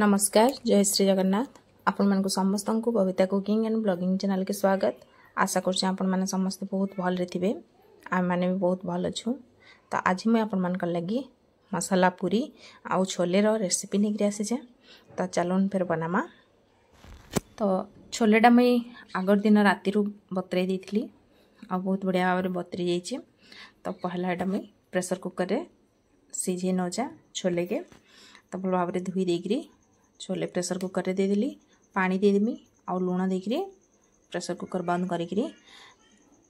नमस्कार, जय श्री जगन्नाथ। आपण मानक समस्त को Babita cooking and blogging channel के स्वागत। आशा करछे आपण माने समस्त बहुत भल रे थिबे। आम माने भी बहुत भल अछु। तो आज मैं आपण मानक लगी मसाला पूरी आउ छोले रो रेसिपी नेकरी आसी जे। तो चलोन फिर बनामा। तो छोलेटा मैं आगर दिन राति रु बतरे देथिली आ बहुत बढ़िया भाव बतरी जाइए। तो पहला एटा मैं प्रेशर कुकर रे सीझे नजा छोले के तो भल भाव धोई देकरी छोले प्रेशर कुकर रे देदेली पानी देदेमी आ लुण देकरी प्रेशर कुकर बंद करी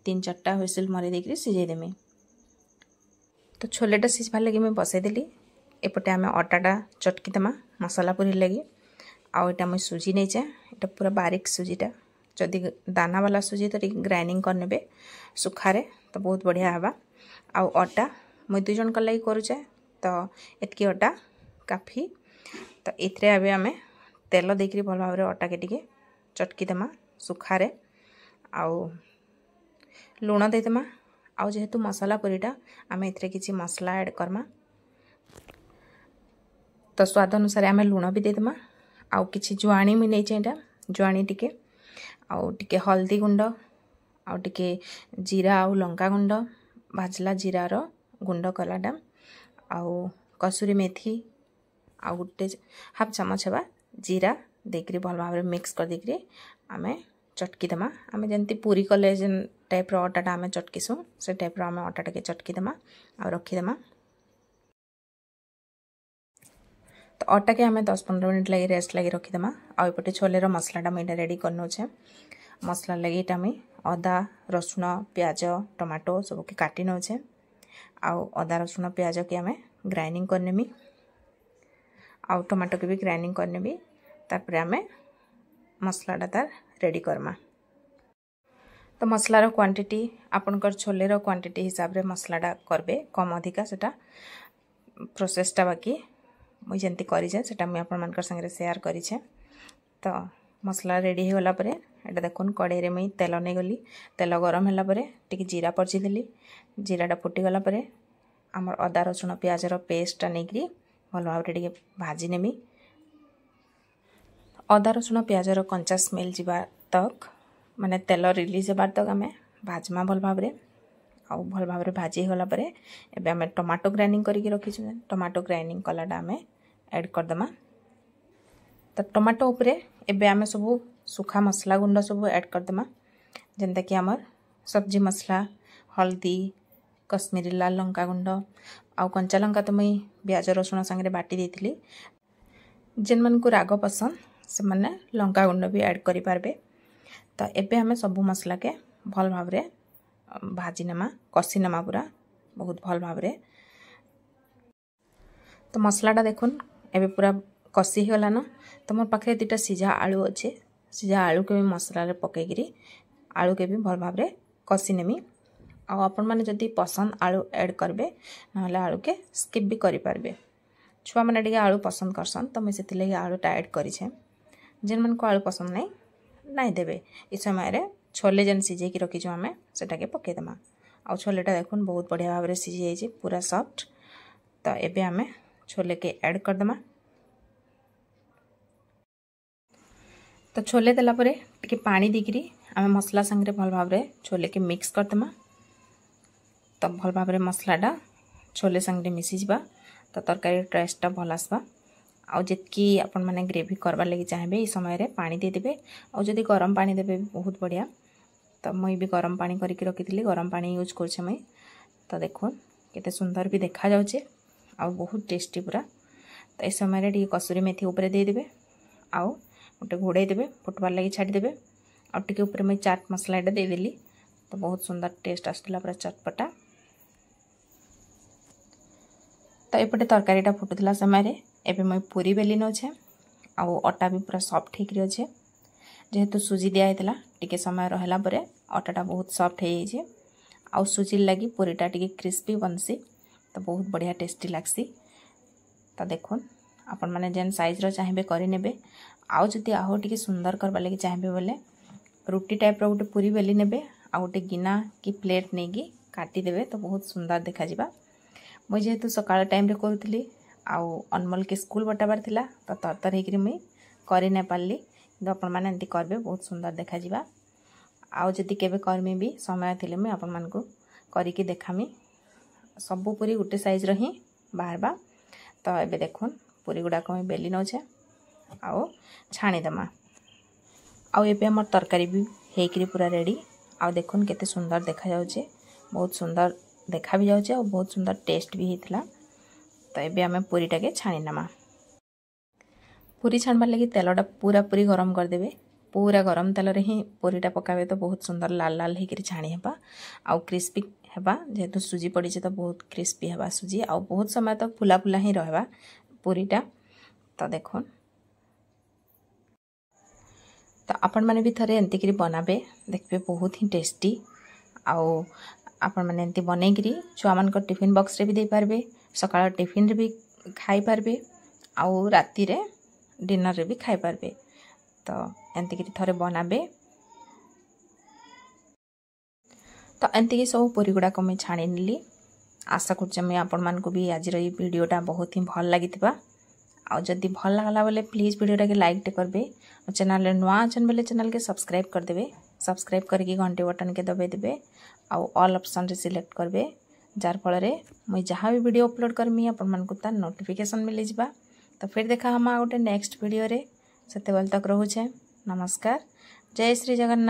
3-4टा हुइसिल मरी देकरी सिझेदेमी। तो छोलेटा सिझबार लगी मैं बसैदेली। एपटे आम अटाटा चटकीदेमा मसाला पूरी लगी आटा मुझे सुजी नहीं जाए। यहाँ पूरा बारीक सुजीटा जदि दाना वाला सुजी तो ग्राइंडिंग करने सुखारे तो बहुत बढ़िया हवा। आउ अटा मुझे 2 जन लगी करुचे तो एतकी अटा काफी। तो ये आम तेल देकरी भल भाव अटा के टिके चटकीदेमा सुखारे आउ लुण देदेमा। आउ जेहेतु मसाला पूरीटा आम ए किसी मसला ऐड करमा तो स्वाद अनुसार आम लुण भी देदेमा। आउ किछि जुआणी भी नहीं चाहिए जुआणी टिके आउ टिके हल्दी गुंड आउ टिके जीरा आउ लंका गुंड भाजला जीरार गुंड कलाटा आउ कसूरी मेथी आउ गोटे हाफ चामच हवा जीरा देकरी भल भाव मिक्स कर देकरी आम चटकीदेमा। आम जमी पूरी कले जेन टाइप अटाटा आम चटकीसु से टाइप आम अटाटा के चटकीदेमा आ रखीदेमा। तो अटा के आम 10-15 मिनट लगे रेस्ट लगी रखीदेमा। आउपटे छोलेर मसलाटा मुझे रेडी करनौछे। मसला लगे ये आम अदा रसुण प्याज टमाटो सबके काटी नौछे। आउ अदा रसुण प्याज के आम ग्राइंडिंग करनेमी आउ टमाटो के भी ग्राइंडिंग करनेमी। तापर आम मसलाटा तार रेडी करमा। तो मसलार क्वांटिटी आपनकर छोलेर क्वांटिटी हिसाब रे मसलाटा करबे कम अधिका सेटा प्रोसेसटा बाकी मुझे जंती करी जाए सेटा मुझे आपण मानकर संगे शेयर करी छे। तो मसला रेडी हो गला परे एटा देखुन कड़ाई रे मुई तेल नै गली तेल गरम होला परे टिके जीरा परची देली जीराटा फुटी गला परे हमर अदा रसुण प्याजर पेस्टटा नेकरी भल भाव टिके भाजी नेमी। अदा रसुण प्याजर कंचा स्मेल जीवा तक माने तेल रिलीज होबार तक आम भाजमा भल भाव आउ भल भाव भाजी गला परे एबे आम टमाटो ग्राइंडिंग करके रखीछु टमाटो ग्राइंडिंग कलाटा आम ऐड करदमा। तो टमाटो उपरे एबे आम सब सुखा मसला गुंड सब ऐड करदमा जेनता कि आमर सब्जी मसला हल्दी कश्मीरी लाल लंका गुंड आउ कंचा लंका तो मुई प्याज रसुण संगे बाटी देथिली। जेन मन को राग पसंद से माने लंका गुंड भी ऐड करि पारबे। तो एबे आम सब मसला के भल भाव रे भाजी नेमा कषी नेमा पूरा बहुत भल भाव रे। तो मसलाटा देखुन एबे पूरा कषी हो गला न। तो मोर पाखे 2टा सीझा आलू अच्छे सीझा आलू के भी मसला रे पकईकरी आलू के भी भल भाव रे कषी नेमी। आउ आपण माने जदि पसंद आलू ऐड करबे नहले आलू के स्किप भी करि पारबे। छुआ माने टिके आलू पसंद करसन तो मैं सेति लगे आलूटा ऐड करी छे। जेन मन को आलू पसंद नहीं देबे इ समय रे छोले जेन सिझे की रखी जो आमे सेटा के पके देमा। आउ छोलेटा देखुन बहुत बढ़िया भाव रे सिझी जाइए पूरा सॉफ्ट। तो एबे आमे छोले के ऐड कर देमा। तो छोले देला परे टिके पानी दिकरी आमे मसला संगे भल भाव रे छोले के मिक्स कर देमा। तो भल भाव रे मसलाटा छोले संगे मिसी जिबा तो तरकारी टेस्टटा भल आसबा। आउ जितकी आपण माने ग्रेवी करबार लगी चाहेबे ई समय रे पानी दे देबे। आउ जदि गरम पानी देबे बहुत बढ़िया। तो मुई भी गरम पानी करके रखीथिली गरम पानी यूज करछे मुई। तो देखुन केते सुंदर भी देखा जाउछे आउ बहुत टेस्टी पूरा। तो इस समय रे टिके कसूरी मेथी ऊपर दे देबे आउ गोटे घोड़े देबे फुटबार लगी छाड़ी देबे। आउ टिके ऊपर मुई चाट मसला एटा दे देली तो बहुत सुंदर टेस्ट आसुला पूरा चटपटा। तो एपटे तरकारीटा फुटुला समय रे एबे मैं पूरी बेली नौछे आउ अटा भी पूरा सॉफ्ट होकर अच्छे जेहेतु सुजी दिया होता टिके समय रहला परे अटाटा बहुत सॉफ्ट हो जाइए आउ सुजी लगी पूरीटा टिके क्रिस्पी बनसी तो बहुत बढ़िया टेस्टी लागसी। तो देखुन आपण माने जेन साइज रो चाहिए करि नेबे। आउ जदि आहो टिके सुंदर करबा लगी चाहिए बोले रुटी टाइप रो गोटे पूरी बेली नेबे आउ गोटे गिना कि प्लेट नेगी काटी देबे तो बहुत सुंदर देखा जिबा। मुझे जेहेतु सकाळ टाइम रे करूथली आउ अनमोल के स्कूल बटाबार थिला तो तरतर होकर मुई कर नहीं पार्ली कि आपण मैंने एमती करेंगे बहुत सुंदर देखा जावा। आउ जदि केबे करमी भी समय थिले मुई आपण मानकु करिकी देखामी। सबू पूरी गोटे साइज रही बाहरबा। तो एबे देखुन पूरी गुड़ाक मुई बेली नौछे आउ छाणीदेमा। आउ एबे हमर तरकारी भी हेकरी पूरा रेडी। आउ देखुन केते सुंदर देखा जाउछे, बहुत सुंदर देखा भी जाउछे और बहुत सुंदर टेस्ट भी हेतला। तो एबे हमें पूरीटा के छाणीनेमा। पूरी छाणबार लगी तेलटा पूरा पूरी गरम कर देबे। पूरा गरम तेल रे ही पूरीटा पकाबे तो बहुत सुंदर लाल लाल हेकरी छाणी हेबा आउ क्रिस्पी हेबा। जेहेतु सुजी पड़ी तो बहुत क्रिस्पी हेबा सुजी आउ बहुत समय तक फुला फुला ही रहबा पूरीटा। तो देखुन तो आपण माने भी थरे एंती करी बनाबे देखबे बहुत ही टेस्टी। आउ आपण माने एंती बनै करी छुआ मान को टिफिन बॉक्स रे भी दे पारबे, सकाळ टिफिन रे भी खाई पारबे आउ राती रे डिनर रे भी खाई पारबे। तो एंती करी थरे बनाबे। तो एंती की सब पूरी गुड़ा को मैं छाणी निली। आशा करछे मैं आपण मान को भी आज रे वीडियोटा बहुत ही भल लागितबा। आउ जदि भल लागला बोले प्लीज वीडियोटा के लाइक टे करबे और चैनल रे नुआ अछन बोले चैनल के सब्सक्राइब कर देबे। सब्सक्राइब करके घंटी बटन के दबाई देबे आउ ऑल ऑप्शन रे सिलेक्ट करबे जार फल रे मुई जहाँ भी वीडियो अपलोड करमी आपण मान को तार नोटिफिकेशन मिल जिबा। तो फिर देखा हम गोटे नेक्स्ट वीडियो रे। सेते बेल तक रहूछे। नमस्कार। जय श्री जगन्नाथ।